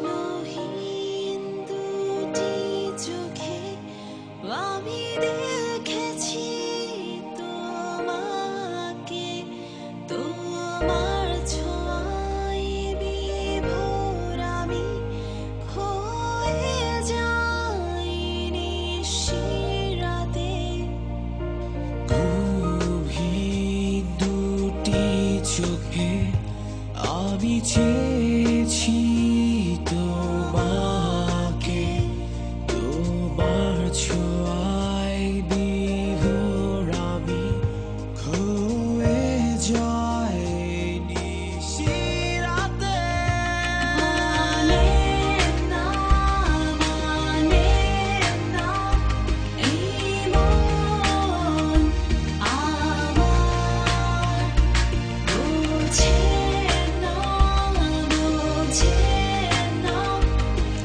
স্বপ্নহীন দুটি চোখে আমি দেখেছি তোমাকে, তোমার ছোঁয়ায় বিভোর আমি হয়ে যাই নিশিরাতে। গভীর দুটি চোখে আমি চেয়েছি তোমাকে, তোমার ছোঁয়ায় বিভোর আমি হয়ে যাই নিশিরাতে। মানে না এই মন আমার, বোঝে না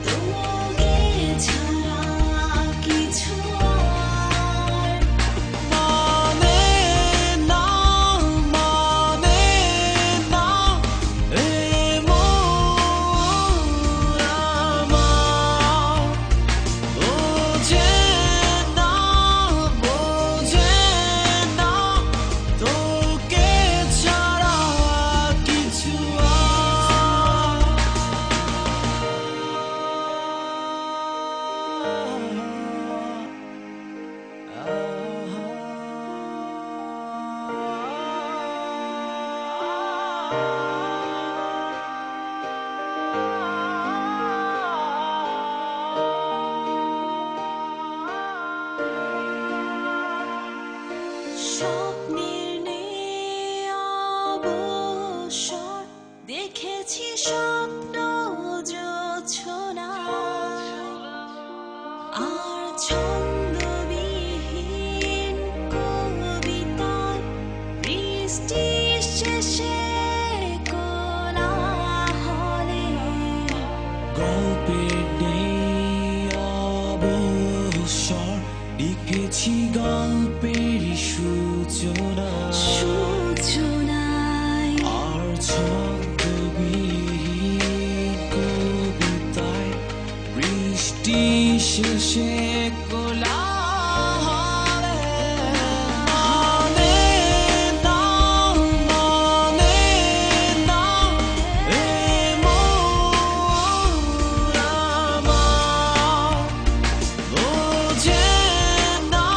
তোকে ছাড়া কিছু আর। মানে না এই মন আমার, বোঝে না তোকে ছাড়া কিছু স্বপ্নের নেই অবসর, দেখেছি স্বপ্ন জোছনা আর ছন্দবিহীন কবিতার বৃষ্টি শেষে কোলাহলে। গল্পের নেই অবসর, লিখেছি গল্পের সূচনায় আর ছন্দবিহীন কবিতায় বৃষ্টি শেষে কোলাহলে। মানে না এই মন আমার, বোঝে না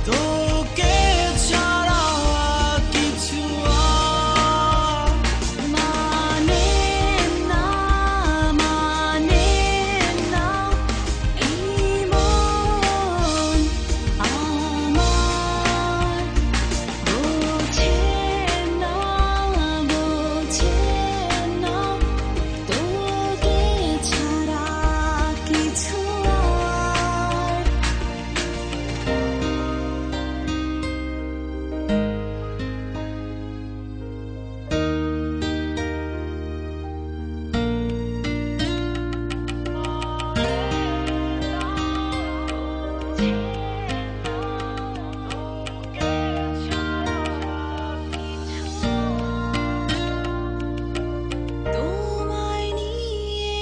তোকে ছাড়া কিছু আর। মানে না এই মন আমার, বোঝে না তোকে ছাড়া কিছু আর। তোমায় নিয়ে